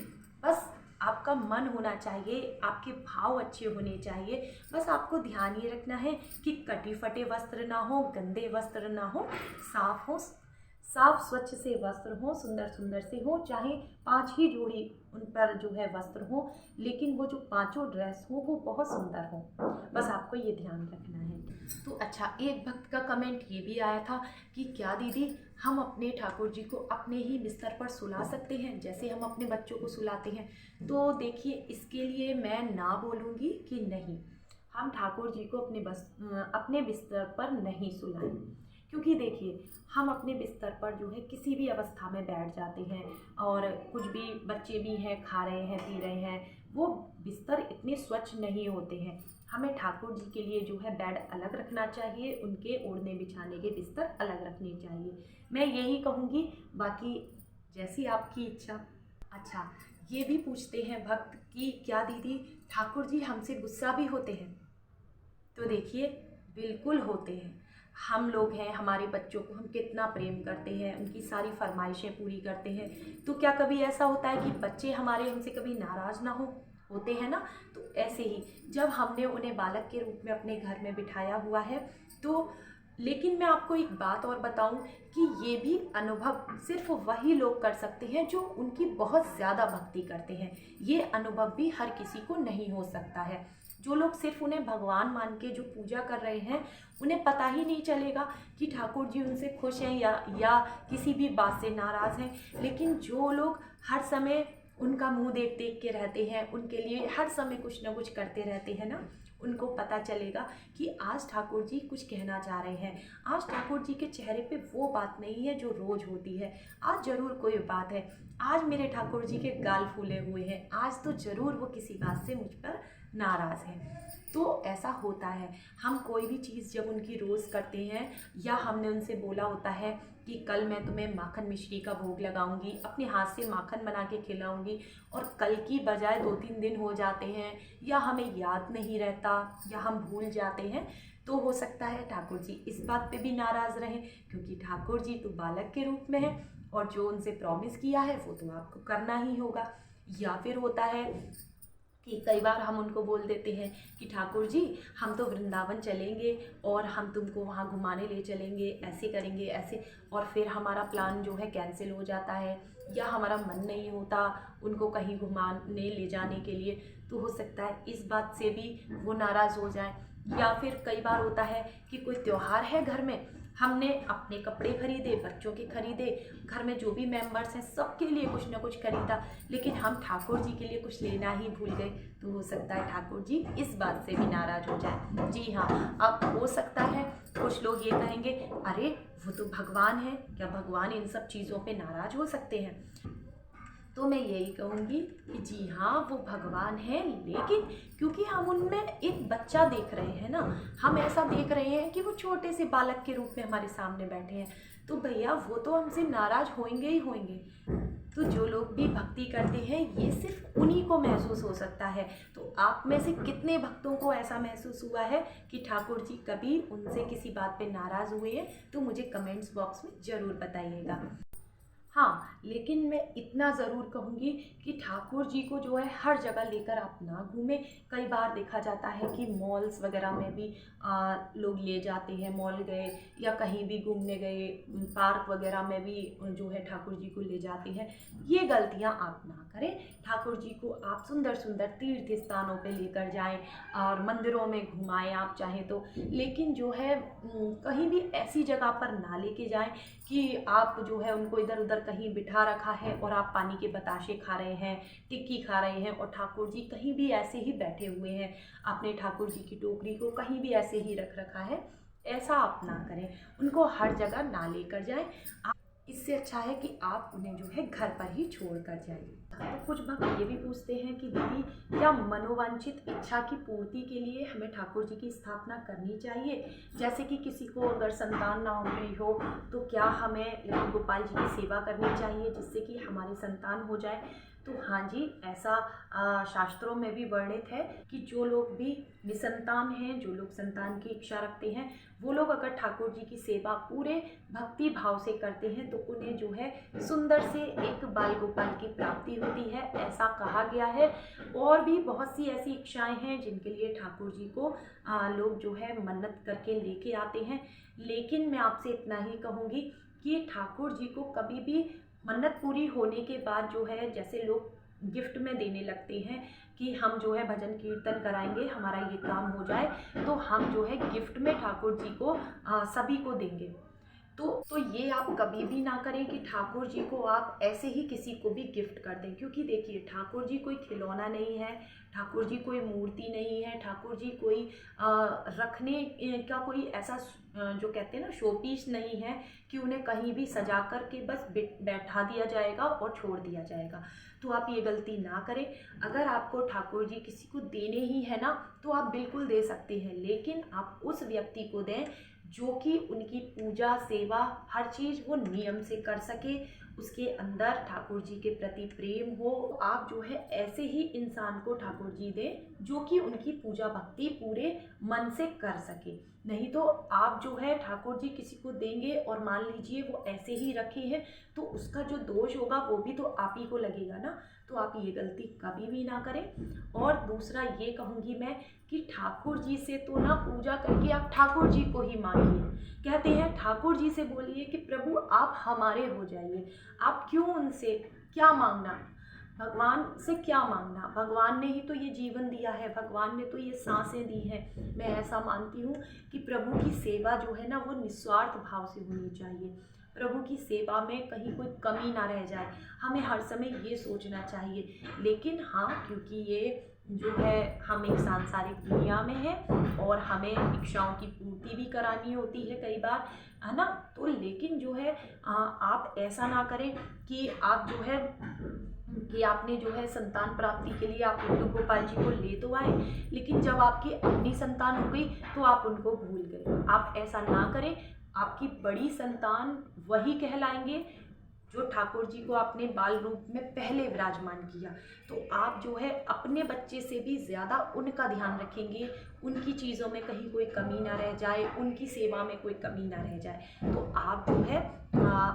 बस आपका मन होना चाहिए, आपके भाव अच्छे होने चाहिए। बस आपको ध्यान ये रखना है कि कटे फटे वस्त्र ना हो, गंदे वस्त्र ना हो, साफ स्वच्छ से वस्त्र हो, सुंदर सुंदर से हो, चाहे 5 ही जोड़ी उन पर जो है वस्त्र हो, लेकिन वो जो 5 ड्रेस हो वो बहुत सुंदर हो। बस आपको ये ध्यान रखना है। तो अच्छा, एक भक्त का कमेंट ये भी आया था कि क्या दीदी हम अपने ठाकुर जी को अपने ही बिस्तर पर सुला सकते हैं जैसे हम अपने बच्चों को सुलाते हैं? तो देखिए, इसके लिए मैं ना बोलूँगी कि नहीं, हम ठाकुर जी को अपने बिस्तर पर नहीं सुलाएं। क्योंकि देखिए, हम अपने बिस्तर पर जो है किसी भी अवस्था में बैठ जाते हैं, और कुछ भी बच्चे भी हैं, खा रहे हैं, पी रहे हैं, वो बिस्तर इतने स्वच्छ नहीं होते हैं। हमें ठाकुर जी के लिए जो है बेड अलग रखना चाहिए, उनके ओढ़ने बिछाने के बिस्तर अलग रखने चाहिए। मैं यही कहूँगी, बाकी जैसी आपकी इच्छा। अच्छा, ये भी पूछते हैं भक्त कि क्या दीदी ठाकुर जी हमसे गुस्सा भी होते हैं? तो देखिए, बिल्कुल होते हैं। हम लोग हैं, हमारे बच्चों को हम कितना प्रेम करते हैं, उनकी सारी फरमाइशें पूरी करते हैं, तो क्या कभी ऐसा होता है कि बच्चे हमारे हमसे कभी नाराज़ ना होते हैं ना? तो ऐसे ही जब हमने उन्हें बालक के रूप में अपने घर में बिठाया हुआ है, तो लेकिन मैं आपको एक बात और बताऊं कि ये भी अनुभव सिर्फ वही लोग कर सकते हैं जो उनकी बहुत ज़्यादा भक्ति करते हैं। ये अनुभव भी हर किसी को नहीं हो सकता है। जो लोग सिर्फ उन्हें भगवान मान के जो पूजा कर रहे हैं, उन्हें पता ही नहीं चलेगा कि ठाकुर जी उनसे खुश हैं या किसी भी बात से नाराज़ हैं। लेकिन जो लोग हर समय उनका मुंह देख देख के रहते हैं, उनके लिए हर समय कुछ ना कुछ करते रहते हैं ना, उनको पता चलेगा कि आज ठाकुर जी कुछ कहना चाह रहे हैं। आज ठाकुर जी के चेहरे पे वो बात नहीं है जो रोज़ होती है। आज ज़रूर कोई बात है। आज मेरे ठाकुर जी के गाल फूले हुए हैं। आज तो ज़रूर वो किसी बात से मुझ पर नाराज़ हैं। तो ऐसा होता है। हम कोई भी चीज़ जब उनकी रोज़ करते हैं, या हमने उनसे बोला होता है कि कल मैं तुम्हें माखन मिश्री का भोग लगाऊंगी, अपने हाथ से माखन बना के खिलाऊंगी, और कल की बजाय 2-3 दिन हो जाते हैं, या हमें याद नहीं रहता, या हम भूल जाते हैं, तो हो सकता है ठाकुर जी इस बात पे भी नाराज़ रहें, क्योंकि ठाकुर जी तो बालक के रूप में है, और जो उनसे प्रॉमिस किया है वो तो आपको करना ही होगा। या फिर होता है कि कई बार हम उनको बोल देते हैं कि ठाकुर जी हम तो वृंदावन चलेंगे और हम तुमको वहाँ घुमाने ले चलेंगे, ऐसे करेंगे ऐसे, और फिर हमारा प्लान जो है कैंसिल हो जाता है, या हमारा मन नहीं होता उनको कहीं घुमाने ले जाने के लिए, तो हो सकता है इस बात से भी वो नाराज़ हो जाएं। या फिर कई बार होता है कि कोई त्यौहार है घर में, हमने अपने कपड़े खरीदे, बच्चों के खरीदे, घर में जो भी मेंबर्स हैं सबके लिए कुछ ना कुछ खरीदा, लेकिन हम ठाकुर जी के लिए कुछ लेना ही भूल गए, तो हो सकता है ठाकुर जी इस बात से भी नाराज़ हो जाए। जी हाँ, अब हो सकता है कुछ लोग ये कहेंगे, अरे वो तो भगवान है, क्या भगवान इन सब चीज़ों पे नाराज़ हो सकते हैं? तो मैं यही कहूँगी कि जी हाँ, वो भगवान है, लेकिन क्योंकि हम उनमें एक बच्चा देख रहे हैं ना, हम ऐसा देख रहे हैं कि वो छोटे से बालक के रूप में हमारे सामने बैठे हैं, तो भैया वो तो हमसे नाराज़ होंगे ही होंगे। तो जो लोग भी भक्ति करते हैं, ये सिर्फ उन्हीं को महसूस हो सकता है। तो आप में से कितने भक्तों को ऐसा महसूस हुआ है कि ठाकुर जी कभी उनसे किसी बात पे नाराज़ हुए हैं? तो मुझे कमेंट्स बॉक्स में ज़रूर बताइएगा। हाँ, लेकिन मैं इतना ज़रूर कहूँगी कि ठाकुर जी को जो है हर जगह लेकर आप ना घूमें। कई बार देखा जाता है कि मॉल्स वगैरह में भी लोग ले जाते हैं, मॉल गए या कहीं भी घूमने गए, पार्क वगैरह में भी जो है ठाकुर जी को ले जाते हैं। ये गलतियाँ आप ना करें। ठाकुर जी को आप सुंदर सुंदर तीर्थ स्थानों पे लेकर जाएं और मंदिरों में घुमाएं आप चाहें तो, लेकिन जो है कहीं भी ऐसी जगह पर ना लेके जाएं कि आप जो है उनको इधर उधर कहीं बिठा रखा है और आप पानी के बताशे खा रहे हैं, टिक्की खा रहे हैं, और ठाकुर जी कहीं भी ऐसे ही बैठे हुए हैं, आपने ठाकुर जी की टोकरी को कहीं भी ऐसे ही रख रखा है। ऐसा आप ना करें, उनको हर जगह ना लेकर जाएं। इससे अच्छा है कि आप उन्हें जो है घर पर ही छोड़ कर जाइए। तो कुछ भक्त ये भी पूछते हैं कि दीदी, क्या मनोवांछित इच्छा की पूर्ति के लिए हमें ठाकुर जी की स्थापना करनी चाहिए? जैसे कि किसी को अगर संतान ना हो रही हो तो क्या हमें लड्डू गोपाल जी की सेवा करनी चाहिए जिससे कि हमारी संतान हो जाए? तो हाँ जी, ऐसा शास्त्रों में भी वर्णित है कि जो लोग भी निसंतान हैं, जो लोग संतान की इच्छा रखते हैं, वो लोग अगर ठाकुर जी की सेवा पूरे भक्ति भाव से करते हैं तो उन्हें जो है सुंदर से एक बाल गोपाल की प्राप्ति होती है, ऐसा कहा गया है। और भी बहुत सी ऐसी इच्छाएं हैं जिनके लिए ठाकुर जी को लोग जो है मन्नत करके लेके आते हैं। लेकिन मैं आपसे इतना ही कहूँगी कि ठाकुर जी को कभी भी मन्नत पूरी होने के बाद जो है, जैसे लोग गिफ्ट में देने लगते हैं कि हम जो है भजन कीर्तन कराएंगे, हमारा ये काम हो जाए तो हम जो है गिफ्ट में ठाकुर जी को सभी को देंगे। तो ये आप कभी भी ना करें कि ठाकुर जी को आप ऐसे ही किसी को भी गिफ्ट कर दें, क्योंकि देखिए ठाकुर जी कोई खिलौना नहीं है, ठाकुर जी कोई मूर्ति नहीं है, ठाकुर जी कोई रखने का कोई ऐसा जो कहते हैं ना शो पीस नहीं है कि उन्हें कहीं भी सजा कर के बस बैठा दिया जाएगा और छोड़ दिया जाएगा। तो आप ये गलती ना करें। अगर आपको ठाकुर जी किसी को देने ही है ना तो आप बिल्कुल दे सकते हैं, लेकिन आप उस व्यक्ति को दें जो कि उनकी पूजा सेवा हर चीज़ वो नियम से कर सके, उसके अंदर ठाकुर जी के प्रति प्रेम हो। आप जो है ऐसे ही इंसान को ठाकुर जी दें जो कि उनकी पूजा भक्ति पूरे मन से कर सके। नहीं तो आप जो है ठाकुर जी किसी को देंगे और मान लीजिए वो ऐसे ही रखे हैं तो उसका जो दोष होगा वो भी तो आप ही को लगेगा ना। तो आप ये गलती कभी भी ना करें। और दूसरा ये कहूँगी मैं कि ठाकुर जी से तो ना पूजा करके आप ठाकुर जी को ही मांगिए। कहते हैं ठाकुर जी से बोलिए कि प्रभु आप हमारे हो जाइए। आप क्यों उनसे क्या मांगना, भगवान से क्या मांगना? भगवान ने ही तो ये जीवन दिया है, भगवान ने तो ये सांसें दी हैं। मैं ऐसा मानती हूँ कि प्रभु की सेवा जो है ना वो निस्वार्थ भाव से होनी चाहिए। प्रभु की सेवा में कहीं कोई कमी ना रह जाए, हमें हर समय ये सोचना चाहिए। लेकिन हाँ, क्योंकि ये जो है हम एक सांसारिक दुनिया में हैं और हमें इच्छाओं की पूर्ति भी करानी होती है कई बार, है ना। तो लेकिन जो है आप ऐसा ना करें कि आप जो है कि आपने जो है संतान प्राप्ति के लिए आप लड्डू गोपाल जी को ले तो आए, लेकिन जब आपकी अपनी संतान हो गई तो आप उनको भूल गए। आप ऐसा ना करें। आपकी बड़ी संतान वही कहलाएंगे जो ठाकुर जी को आपने बाल रूप में पहले विराजमान किया। तो आप जो है अपने बच्चे से भी ज़्यादा उनका ध्यान रखेंगे, उनकी चीज़ों में कहीं कोई कमी ना रह जाए, उनकी सेवा में कोई कमी ना रह जाए। तो आप जो है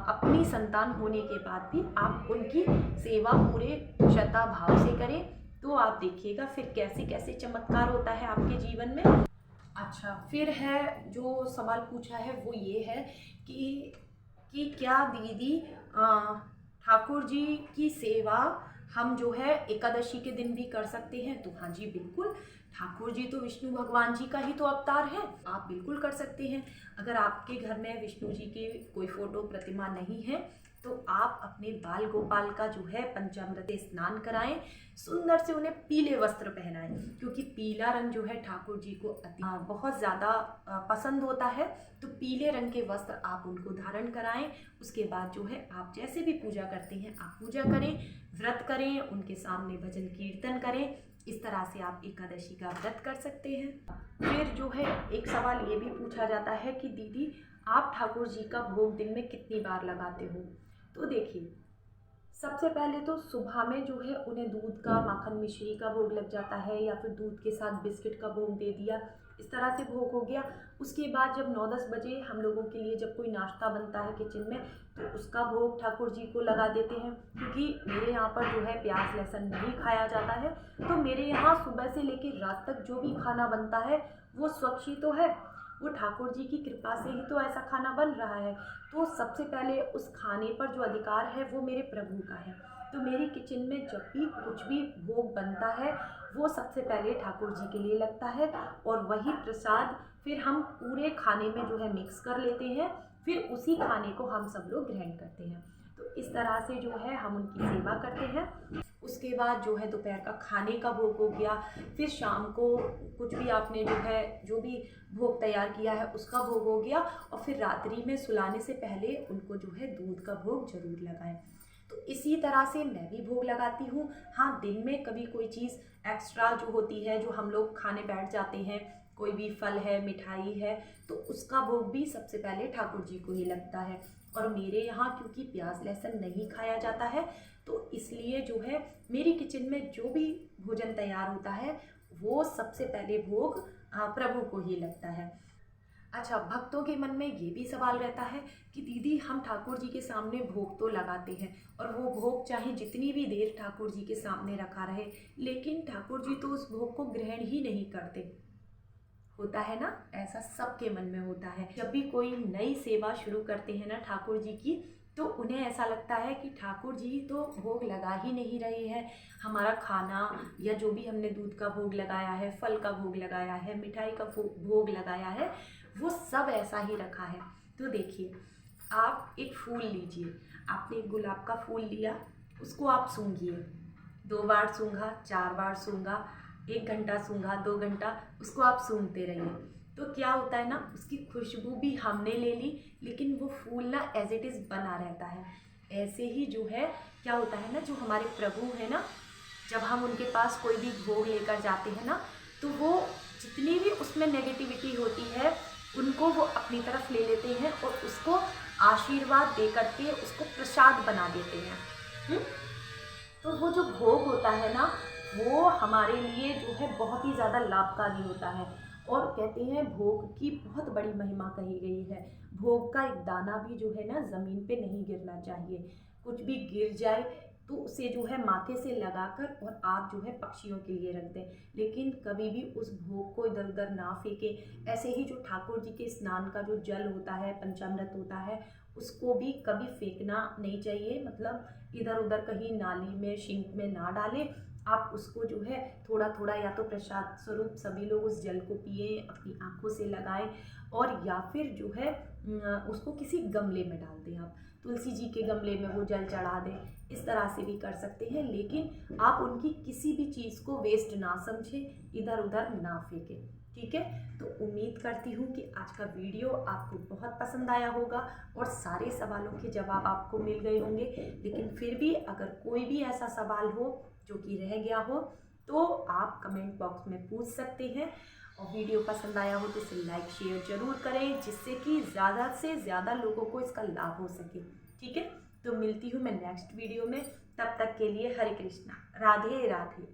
अपनी संतान होने के बाद भी आप उनकी सेवा पूरे श्रद्धा भाव से करें। तो आप देखिएगा फिर कैसे कैसे चमत्कार होता है आपके जीवन में। अच्छा, फिर है जो सवाल पूछा है वो ये है कि क्या दीदी ठाकुर जी की सेवा हम जो है एकादशी के दिन भी कर सकते हैं? तो हाँ जी बिल्कुल, ठाकुर जी तो विष्णु भगवान जी का ही तो अवतार है, आप बिल्कुल कर सकते हैं। अगर आपके घर में विष्णु जी की कोई फोटो प्रतिमा नहीं है तो आप अपने बाल गोपाल का जो है पंचामृत स्नान कराएं, सुंदर से उन्हें पीले वस्त्र पहनाएं, क्योंकि पीला रंग जो है ठाकुर जी को बहुत ज़्यादा पसंद होता है। तो पीले रंग के वस्त्र आप उनको धारण कराएं। उसके बाद जो है आप जैसे भी पूजा करते हैं आप पूजा करें, व्रत करें, उनके सामने भजन कीर्तन करें। इस तरह से आप एकादशी का व्रत कर सकते हैं। फिर जो है एक सवाल ये भी पूछा जाता है कि दीदी आप ठाकुर जी का भोग दिन में कितनी बार लगाते हो? तो देखिए, सबसे पहले तो सुबह में जो है उन्हें दूध का माखन मिश्री का भोग लग जाता है, या फिर दूध के साथ बिस्किट का भोग दे दिया, इस तरह से भोग हो गया। उसके बाद जब 9-10 बजे हम लोगों के लिए जब कोई नाश्ता बनता है किचन में तो उसका भोग ठाकुर जी को लगा देते हैं, क्योंकि मेरे यहाँ पर जो है प्याज लहसुन नहीं खाया जाता है। तो मेरे यहाँ सुबह से लेकर रात तक जो भी खाना बनता है वो स्वच्छ ही तो है, वो ठाकुर जी की कृपा से ही तो ऐसा खाना बन रहा है। तो सबसे पहले उस खाने पर जो अधिकार है वो मेरे प्रभु का है। तो मेरी किचन में जब भी कुछ भी भोग बनता है वो सबसे पहले ठाकुर जी के लिए लगता है, और वही प्रसाद फिर हम पूरे खाने में जो है मिक्स कर लेते हैं, फिर उसी खाने को हम सब लोग ग्रहण करते हैं। तो इस तरह से जो है हम उनकी सेवा करते हैं। उसके बाद जो है दोपहर का खाने का भोग हो गया, फिर शाम को कुछ भी आपने जो भी भोग तैयार किया है उसका भोग हो गया, और फिर रात्रि में सुलाने से पहले उनको जो है दूध का भोग जरूर लगाएं। तो इसी तरह से मैं भी भोग लगाती हूँ। हाँ, दिन में कभी कोई चीज़ एक्स्ट्रा जो होती है, जो हम लोग खाने बैठ जाते हैं, कोई भी फल है, मिठाई है, तो उसका भोग भी सबसे पहले ठाकुर जी को ही लगता है। और मेरे यहाँ क्योंकि प्याज लहसुन नहीं खाया जाता है, तो इसलिए जो है मेरी किचन में जो भी भोजन तैयार होता है वो सबसे पहले भोग प्रभु को ही लगता है। अच्छा, भक्तों के मन में ये भी सवाल रहता है कि दीदी हम ठाकुर जी के सामने भोग तो लगाते हैं, और वो भोग चाहे जितनी भी देर ठाकुर जी के सामने रखा रहे, लेकिन ठाकुर जी तो उस भोग को ग्रहण ही नहीं करते। होता है ना, ऐसा सबके मन में होता है। जब भी कोई नई सेवा शुरू करते हैं ना ठाकुर जी की, तो उन्हें ऐसा लगता है कि ठाकुर जी तो भोग लगा ही नहीं रहे हैं, हमारा खाना या जो भी हमने दूध का भोग लगाया है, फल का भोग लगाया है, मिठाई का भोग लगाया है, वो सब ऐसा ही रखा है। तो देखिए, आप एक फूल लीजिए, आपने एक गुलाब का फूल लिया, उसको आप सूंघिए, 2 बार सूंघा, 4 बार सूंघा, 1 घंटा सूंघा, 2 घंटा, उसको आप सूंघते रहिए। तो क्या होता है ना, उसकी खुशबू भी हमने ले ली, लेकिन वो फूल ना एज इट इज़ बना रहता है। ऐसे ही जो है क्या होता है ना, जो हमारे प्रभु है ना, जब हम उनके पास कोई भी भोग लेकर जाते हैं ना, तो वो जितनी भी उसमें नेगेटिविटी होती है उनको वो अपनी तरफ ले लेते हैं और उसको आशीर्वाद दे करके उसको प्रसाद बना देते हैं। तो वो जो भोग होता है ना, वो हमारे लिए जो है बहुत ही ज़्यादा लाभकारी होता है। और कहते हैं भोग की बहुत बड़ी महिमा कही गई है। भोग का एक दाना भी जो है ना ज़मीन पे नहीं गिरना चाहिए। कुछ भी गिर जाए तो उसे जो है माथे से लगाकर और आप जो है पक्षियों के लिए रख दें, लेकिन कभी भी उस भोग को इधर उधर ना फेंकें। ऐसे ही जो ठाकुर जी के स्नान का जो जल होता है, पंचामृत होता है, उसको भी कभी फेंकना नहीं चाहिए, मतलब इधर उधर कहीं नाली में, सिंक में ना डालें। आप उसको जो है थोड़ा थोड़ा या तो प्रसाद स्वरूप सभी लोग उस जल को पिए, अपनी आँखों से लगाएं, और या फिर जो है उसको किसी गमले में डाल दें। आप तुलसी जी के गमले में वो जल चढ़ा दें, इस तरह से भी कर सकते हैं, लेकिन आप उनकी किसी भी चीज़ को वेस्ट ना समझें, इधर उधर ना फेंकें। ठीक है, तो उम्मीद करती हूँ कि आज का वीडियो आपको बहुत पसंद आया होगा और सारे सवालों के जवाब आपको मिल गए होंगे। लेकिन फिर भी अगर कोई भी ऐसा सवाल हो जो कि रह गया हो, तो आप कमेंट बॉक्स में पूछ सकते हैं। और वीडियो पसंद आया हो तो इसे लाइक शेयर ज़रूर करें, जिससे कि ज़्यादा से ज़्यादा लोगों को इसका लाभ हो सके। ठीक है, तो मिलती हूँ मैं नेक्स्ट वीडियो में। तब तक के लिए हरे कृष्णा, राधे राधे।